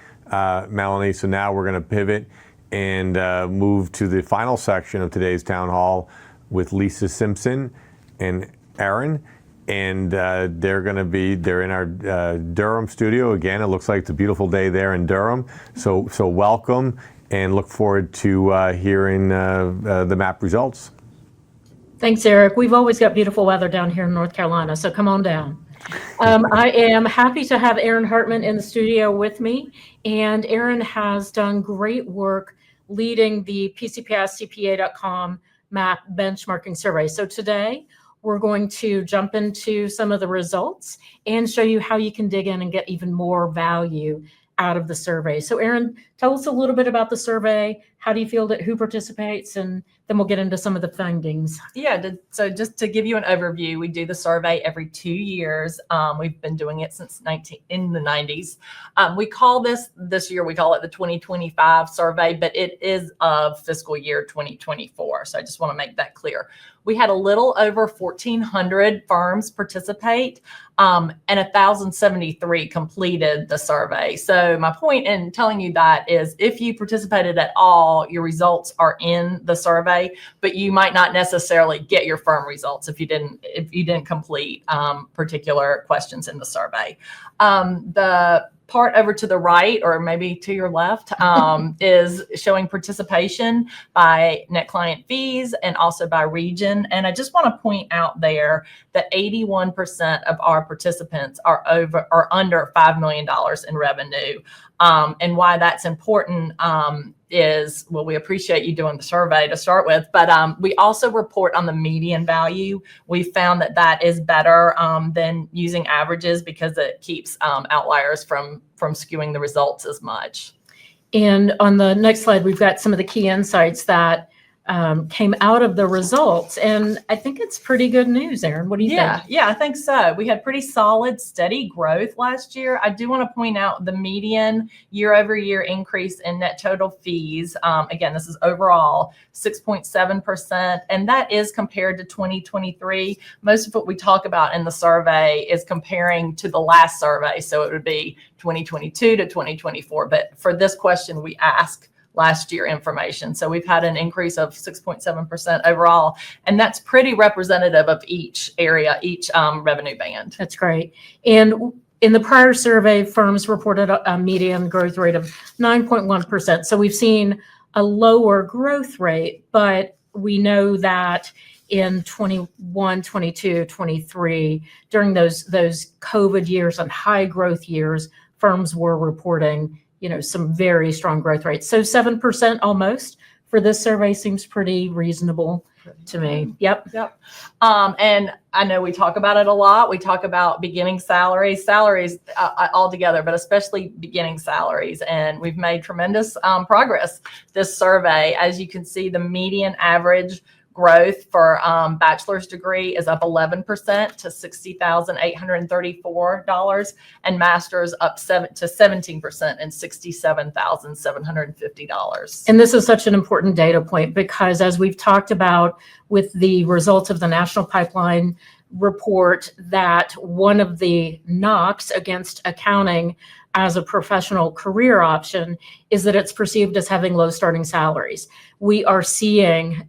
Melanie. So now we're going to pivot and move to the final section of today's town hall with Lisa Simpson and Aaron. And they're in our Durham studio. Again, it looks like it's a beautiful day there in Durham. So welcome, and look forward to hearing the map results. Thanks, Eric. We've always got beautiful weather down here in North Carolina, so come on down. I am happy to have Aaron Hartman in the studio with me, and Aaron has done great work leading the PCPICPA.com map benchmarking survey. So today we're going to jump into some of the results and show you how you can dig in and get even more value out of the survey. So Aaron, tell us a little bit about the survey. How do you feel that who participates? And then we'll get into some of the findings. Yeah, so just to give you an overview, we do the survey every 2 years. We've been doing it since in the 90s. We call this year, we call it the 2025 survey, but it is of fiscal year 2024. So I just want to make that clear. We had a little over 1,400 firms participate, and 1,073 completed the survey. So my point in telling you that is if you participated at all, your results are in the survey, but you might not necessarily get your firm results if you didn't complete particular questions in the survey. The part over to the right, or maybe to your left, is showing participation by net client fees and also by region. And I just want to point out there that 81% of our participants are under $5 million in revenue. And why that's important is, well, we appreciate you doing the survey to start with, but we also report on the median value. We found that is better than using averages because it keeps outliers from skewing the results as much. And on the next slide, we've got some of the key insights that came out of the results. And I think it's pretty good news, Aaron. What do you think? Yeah, I think so. We had pretty solid, steady growth last year. I do want to point out the median year-over-year increase in net total fees. Again, this is overall 6.7%, and that is compared to 2023. Most of what we talk about in the survey is comparing to the last survey. So it would be 2022 to 2024. But for this question, we ask last year information. So we've had an increase of 6.7% overall, and that's pretty representative of each area, each revenue band. That's great. And in the prior survey, firms reported a median growth rate of 9.1%. So we've seen a lower growth rate, but we know that in 21, 22, 23, during those COVID years and high growth years, firms were reporting some very strong growth rates. So 7% almost for this survey seems pretty reasonable to me. Yep. Yep. And I know we talk about it a lot. We talk about beginning salaries altogether, but especially beginning salaries. And we've made tremendous progress this survey. As you can see, the median average growth for bachelor's degree is up 11% to $60,834, and master's up to 17% and $67,750. And this is such an important data point because, as we've talked about with the results of the National Pipeline report, that one of the knocks against accounting as a professional career option is that it's perceived as having low starting salaries. We are seeing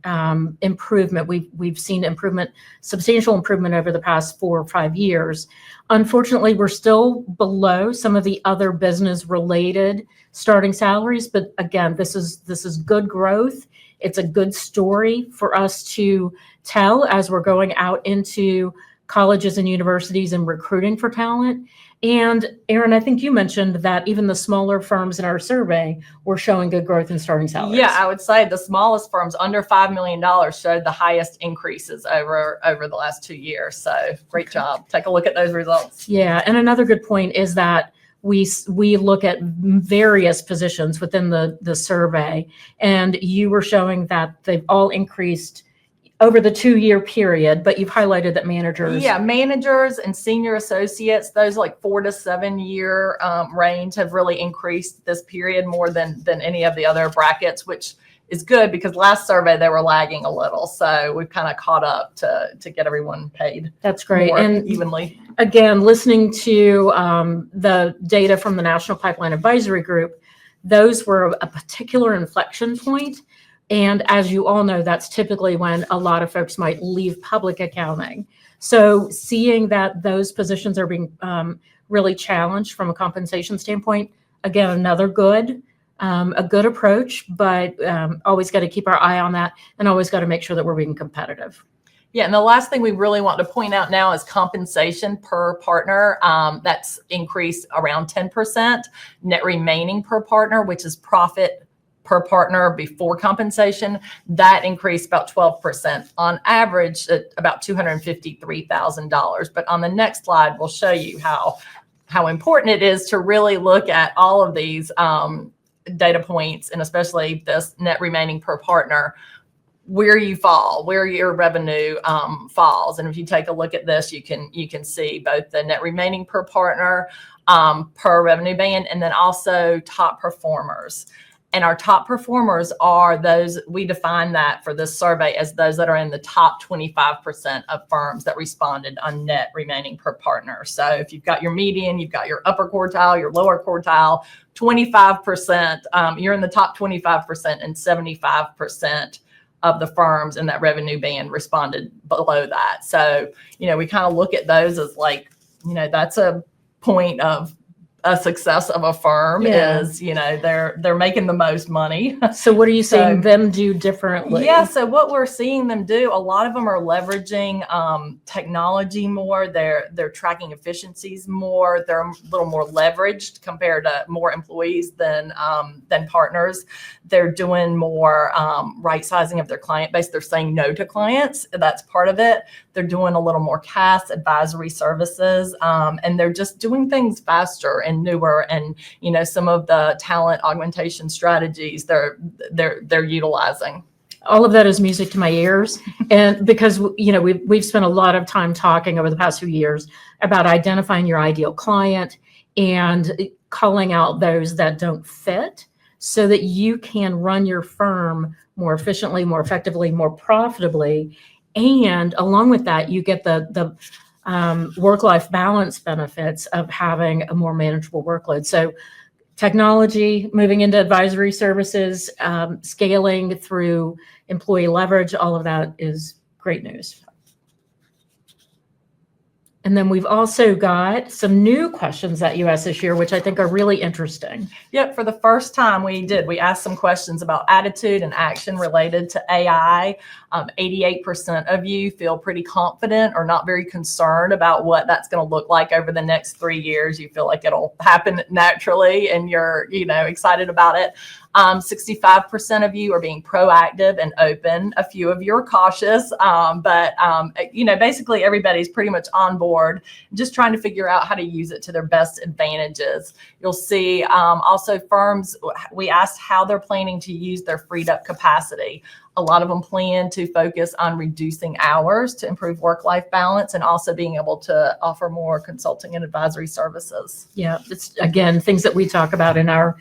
improvement. We've seen improvement, substantial improvement over the past 4 or 5 years. Unfortunately, we're still below some of the other business related starting salaries. But again, this is good growth. It's a good story for us to tell as we're going out into colleges and universities and recruiting for talent. And Erin, I think you mentioned that even the smaller firms in our survey were showing good growth in starting salaries. Yeah, I would say the smallest firms under $5 million showed the highest increases over the last 2 years. So great job. Take a look at those results. Yeah, and another good point is that we look at various positions within the survey, and you were showing that they've all increased over the 2-year period, but you've highlighted that managers. Yeah, managers and senior associates, those like 4 to 7 year range have really increased this period more than any of the other brackets, which is good because last survey they were lagging a little. So we've kind of caught up to get everyone paid. That's great. More and evenly. Again, listening to the data from the National Pipeline Advisory Group, those were a particular inflection point. And as you all know, that's typically when a lot of folks might leave public accounting. So seeing that those positions are being really challenged from a compensation standpoint, again, another a good approach, but always got to keep our eye on that and always got to make sure that we're being competitive. Yeah, and the last thing we really want to point out now is compensation per partner. That's increased around 10%. Net remaining per partner, which is profit per partner before compensation, that increased about 12%, on average at about $253,000. But on the next slide, we'll show you how important it is to really look at all of these data points, and especially this net remaining per partner, where you fall, where your revenue falls. And if you take a look at this, you can see both the net remaining per partner per revenue band, and then also top performers. And our top performers are those, we define that for this survey as those that are in the top 25% of firms that responded on net remaining per partner. So if you've got your median, you've got your upper quartile, your lower quartile, 25%, you're in the top 25%, and 75% of the firms in that revenue band responded below that. So, we kind of look at those as like, that's a point of a success of a firm. Yeah. Is, they're making the most money. So what are you seeing them do differently? Yeah, so what we're seeing them do, a lot of them are leveraging technology more. They're tracking efficiencies more. They're a little more leveraged compared to more employees than partners. They're doing more right sizing of their client base. They're saying no to clients. That's part of it. They're doing a little more CAS advisory services, and they're just doing things faster and newer. And some of the talent augmentation strategies they're utilizing. All of that is music to my ears, and because we've spent a lot of time talking over the past few years about identifying your ideal client and calling out those that don't fit, so that you can run your firm more efficiently, more effectively, more profitably. And along with that, you get the work-life balance benefits of having a more manageable workload. So technology, moving into advisory services, scaling through employee leverage, all of that is great news. And then we've also got some new questions that you asked this year, which I think are really interesting. Yep, for the first time we asked some questions about attitude and action related to AI. 88% of you feel pretty confident or not very concerned about what that's going to look like over the next 3 years. You feel like it'll happen naturally and you're, excited about it. 65% of you are being proactive and open. A few of you are cautious, but basically everybody's pretty much on board, just trying to figure out how to use it to their best advantages. You'll see also firms, we asked how they're planning to use their freed up capacity. A lot of them plan to focus on reducing hours to improve work-life balance and also being able to offer more consulting and advisory services. Yeah, it's, again, things that we talk about in our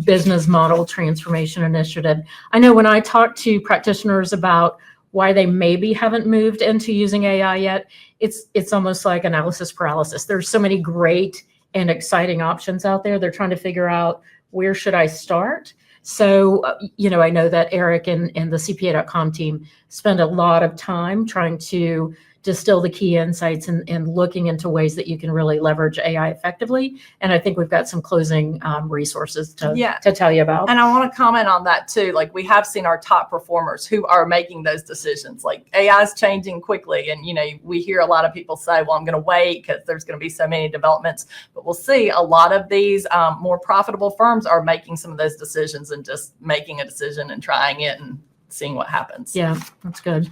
business model transformation initiative. I know when I talk to practitioners about why they maybe haven't moved into using AI yet, it's almost like analysis paralysis. There's so many great and exciting options out there. They're trying to figure out, where should I start? So, I know that Eric and the CPA.com team spend a lot of time trying to distill the key insights and looking into ways that you can really leverage AI effectively. And I think we've got some closing resources to tell you about. And I want to comment on that too. Like, we have seen our top performers who are making those decisions. Like, AI is changing quickly. And, we hear a lot of people say, well, I'm going to wait because there's going to be so many developments. But we'll see a lot of these more profitable firms are making some of those decisions and just making a decision and trying it and seeing what happens. Yeah, that's good.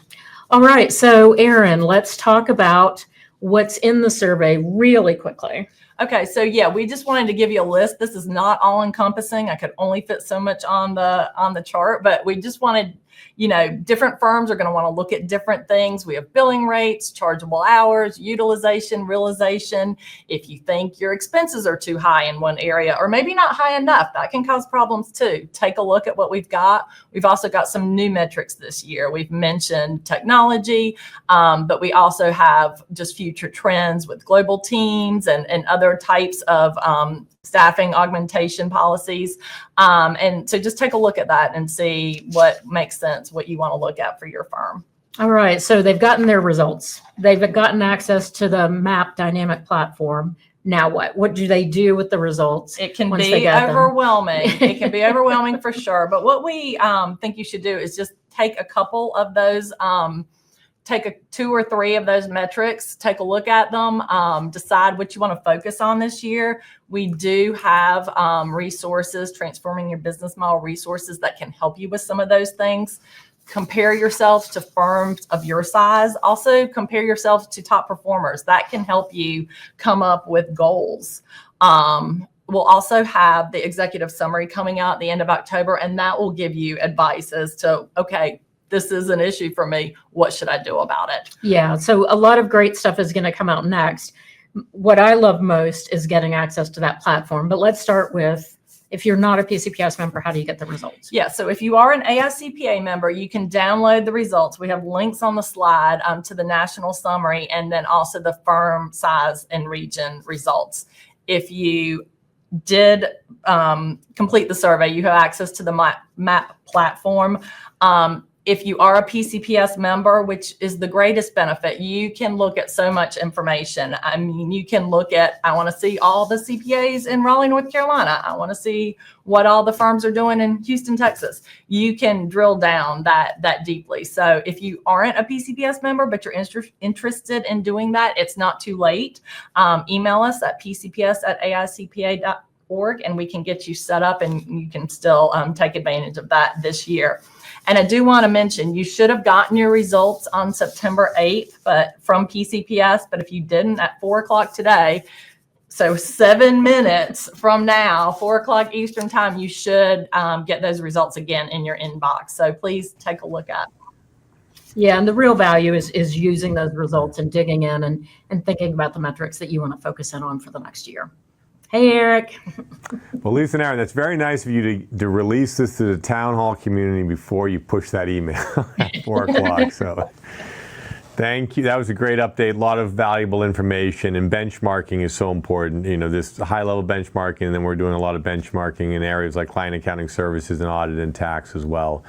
All right. So, Erin, let's talk about what's in the survey really quickly. Okay. So, we just wanted to give you a list. This is not all encompassing. I could only fit so much on the chart, but we just wanted, different firms are going to want to look at different things. We have billing rates, chargeable hours, utilization, realization. If you think your expenses are too high in one area or maybe not high enough, that can cause problems too. Take a look at what we've got. We've also got some new metrics this year. We've mentioned technology, but we also have just future trends with global teams and other types of staffing augmentation policies. And so just take a look at that and see what makes sense, what you want to look at for your firm. All right. So they've gotten their results. They've gotten access to the MAP dynamic platform. Now what? What do they do with the results? It can be overwhelming. It can be overwhelming for sure. But what we think you should do is just take a couple of those, take 2 or 3 of those metrics, take a look at them, decide what you want to focus on this year. We do have resources, transforming your business model resources that can help you with some of those things. Compare yourself to firms of your size. Also compare yourself to top performers. That can help you come up with goals. We'll also have the executive summary coming out at the end of October, and that will give you advice as to, okay, this is an issue for me. What should I do about it? Yeah. So a lot of great stuff is going to come out next. What I love most is getting access to that platform. But let's start with, if you're not a PCPS member, how do you get the results? Yeah. So if you are an AICPA member, you can download the results. We have links on the slide to the national summary and then also the firm size and region results. If you did complete the survey, you have access to the MAP platform. If you are a PCPS member, which is the greatest benefit, you can look at so much information. I mean, you can look at, I want to see all the CPAs in Raleigh, North Carolina. I want to see what all the firms are doing in Houston, Texas. You can drill down that deeply. So if you aren't a PCPS member, but you're interested in doing that, it's not too late. Email us at pcps@aicpa.org and we can get you set up and you can still take advantage of that this year. And I do want to mention, you should have gotten your results on September 8th, but from PCPS. But if you didn't, at 4 o'clock today, so 7 minutes from now, 4 o'clock Eastern time, you should get those results again in your inbox. So please take a look at them. Yeah, and the real value is using those results and digging in and thinking about the metrics that you want to focus in on for the next year. Hey, Eric. Well, Lisa and Aaron, that's very nice of you to release this to the town hall community before you push that email at 4 o'clock. So thank you. That was a great update. A lot of valuable information, and benchmarking is so important. This high-level benchmarking, and then we're doing a lot of benchmarking in areas like client accounting services and audit and tax as well.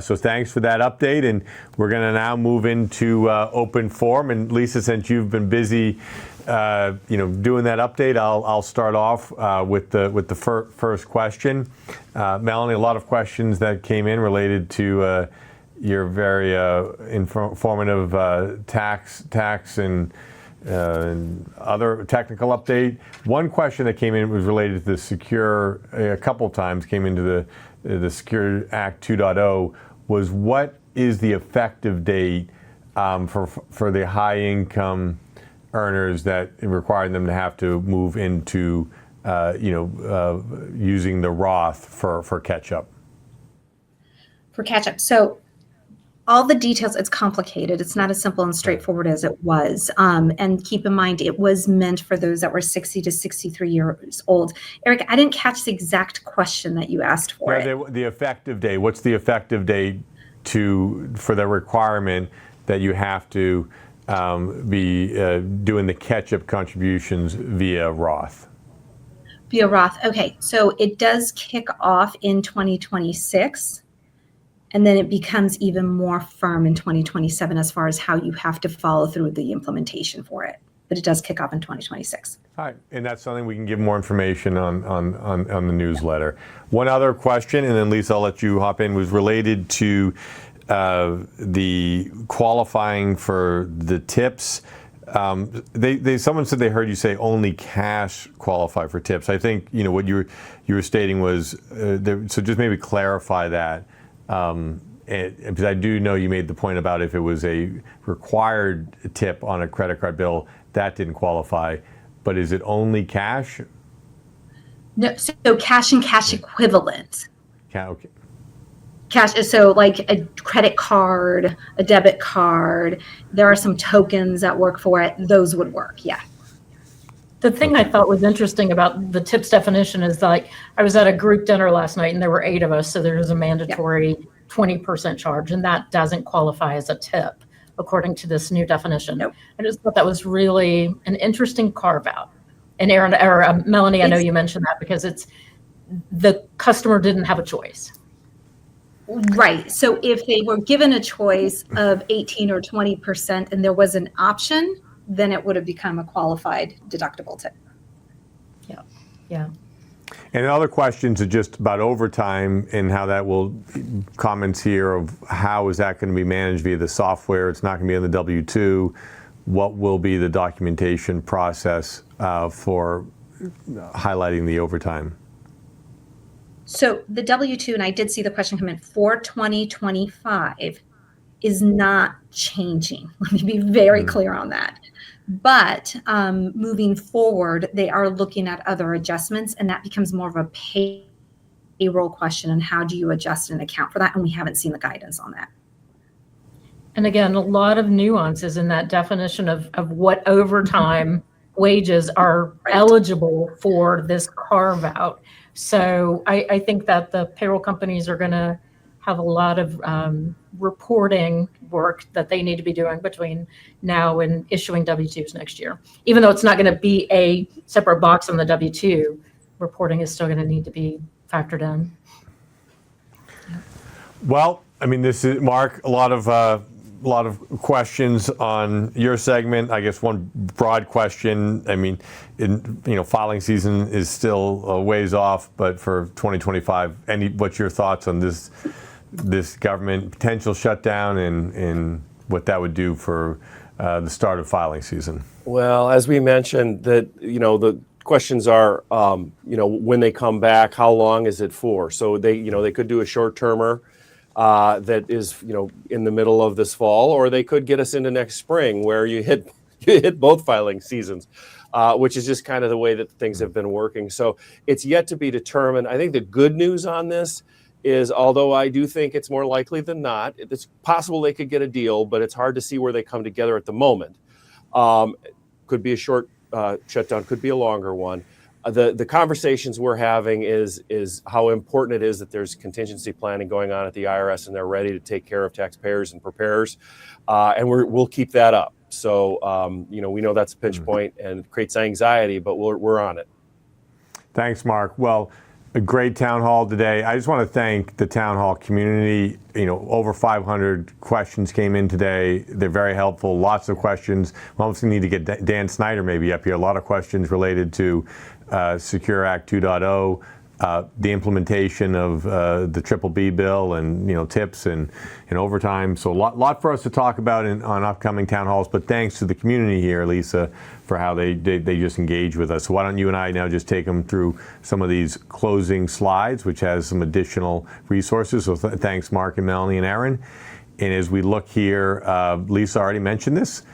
So thanks for that update, and we're going to now move into open forum. And Lisa, since you've been busy doing that update, I'll start off with the first question. Melanie, a lot of questions that came in related to your very informative tax and Other technical update. One question that came in was related to the Secure, a couple times came into the Secure Act 2.0, was what is the effective date for the high income earners that require them to have to move into using the Roth for catch-up? For catch-up. So all the details, it's complicated. It's not as simple and straightforward as it was. And keep in mind, it was meant for those that were 60 to 63 years old. Eric, I didn't catch the exact question that you asked for. The effective date. What's the effective date for the requirement that you have to be doing the catch-up contributions via Roth? Via Roth. Okay, so it does kick off in 2026. And then it becomes even more firm in 2027 as far as how you have to follow through the implementation for it. But it does kick off in 2026. All right, and that's something we can give more information on the newsletter. One other question, and then Lisa, I'll let you hop in, was related to the qualifying for the tips. Someone said they heard you say only cash qualify for tips. I think what you were stating was so just maybe clarify that. Because I do know you made the point about if it was a required tip on a credit card bill, that didn't qualify. But is it only cash? No, so cash and cash equivalent. Okay. Cash, so like a credit card, a debit card, there are some tokens that work for it. Those would work, yeah. The thing I thought was interesting about the tips definition is like, I was at a group dinner last night and there were 8 of us. So there's a mandatory 20% charge, and that doesn't qualify as a tip according to this new definition. Nope. I just thought that was really an interesting carve out. And Aaron, or Melanie, I know you mentioned that because the customer didn't have a choice. Right. So if they were given a choice of 18 or 20% and there was an option, then it would have become a qualified deductible tip. Yeah. And other questions are just about overtime and how that will, comments here of how is that going to be managed via the software. It's not going to be on the W-2. What will be the documentation process for highlighting the overtime? So the W-2, and I did see the question come in, for 2025 is not changing. Let me be very clear on that. But moving forward, they are looking at other adjustments, and that becomes more of a payroll question. And how do you adjust and account for that? And we haven't seen the guidance on that. And again, a lot of nuances in that definition of what overtime wages are eligible for this carve out. So I think that the payroll companies are going to have a lot of reporting work that they need to be doing between now and issuing W-2s next year. Even though it's not going to be a separate box on the W-2, reporting is still going to need to be factored in. Well, I mean, this is, Mark, a lot of questions on your segment. I guess one broad question. I mean, filing season is still a ways off, but for 2025, what's your thoughts on this government potential shutdown and what that would do for the start of filing season? Well, as we mentioned, that the questions are, when they come back, how long is it for? So they could do a short-termer that is, in the middle of this fall, or they could get us into next spring where you hit both filing seasons, which is just kind of the way that things have been working. So it's yet to be determined. I think the good news on this is, although I do think it's more likely than not, it's possible they could get a deal, but it's hard to see where they come together at the moment. Could be a short shutdown, could be a longer one. The conversations we're having is how important it is that there's contingency planning going on at the IRS and they're ready to take care of taxpayers and preparers, and we'll keep that up. So we know that's a pinch point and it creates anxiety, but we're on it. Thanks, Mark. Well, a great town hall today. I just want to thank the town hall community. Over 500 questions came in today. They're very helpful. Lots of questions. We also need to get Dan Snyder maybe up here. A lot of questions related to Secure Act 2.0, the implementation of the BBB bill and tips and overtime. So a lot for us to talk about on upcoming town halls. But thanks to the community here, Lisa, for how they just engage with us. So why don't you and I now just take them through some of these closing slides, which has some additional resources. So thanks, Mark and Melanie and Aaron. And as we look here, Lisa already mentioned this.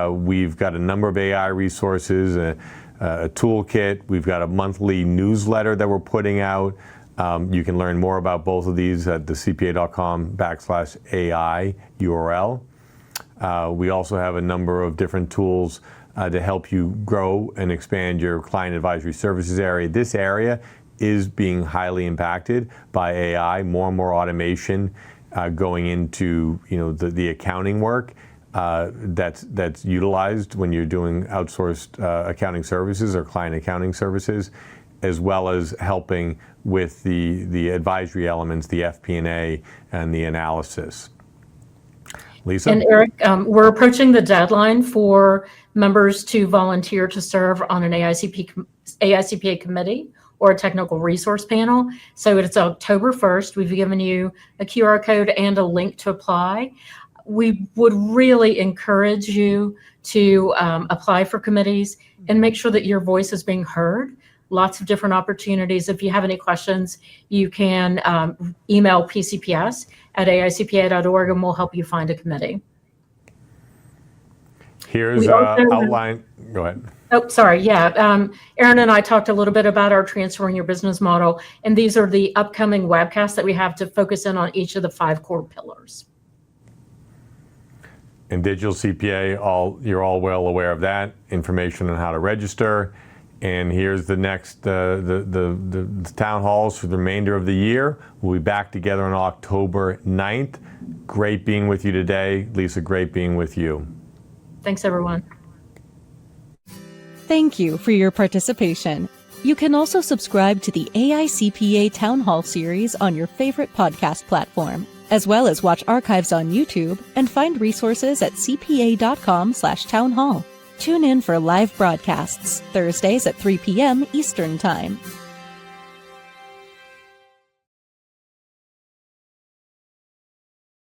We've got a number of AI resources, a toolkit. We've got a monthly newsletter that we're putting out. You can learn more about both of these at the cpa.com/AI URL. We also have a number of different tools to help you grow and expand your client advisory services area. This area is being highly impacted by AI, more and more automation going into the accounting work. That's utilized when you're doing outsourced accounting services or client accounting services, as well as helping with the advisory elements, the FP&A, and the analysis. Lisa? And Eric, we're approaching the deadline for members to volunteer to serve on an AICPA committee or a technical resource panel. So it's October 1st. We've given you a QR code and a link to apply. We would really encourage you to apply for committees and make sure that your voice is being heard. Lots of different opportunities. If you have any questions, you can email pcps@aicpa.org and we'll help you find a committee. Here's outline. Go ahead. Oh, sorry. Yeah. Aaron and I talked a little bit about our Transforming Your Business model, and these are the upcoming webcasts that we have to focus in on each of the 5 core pillars. And Digital CPA, you're all well aware of that, information on how to register. And here's the next, the town halls for the remainder of the year. We'll be back together on October 9th. Great being with you today. Lisa, great being with you. Thanks, everyone. Thank you for your participation. You can also subscribe to the AICPA Town Hall series on your favorite podcast platform, as well as watch archives on YouTube and find resources at cpa.com/townhall. Tune in for live broadcasts Thursdays at 3 p.m. Eastern Time.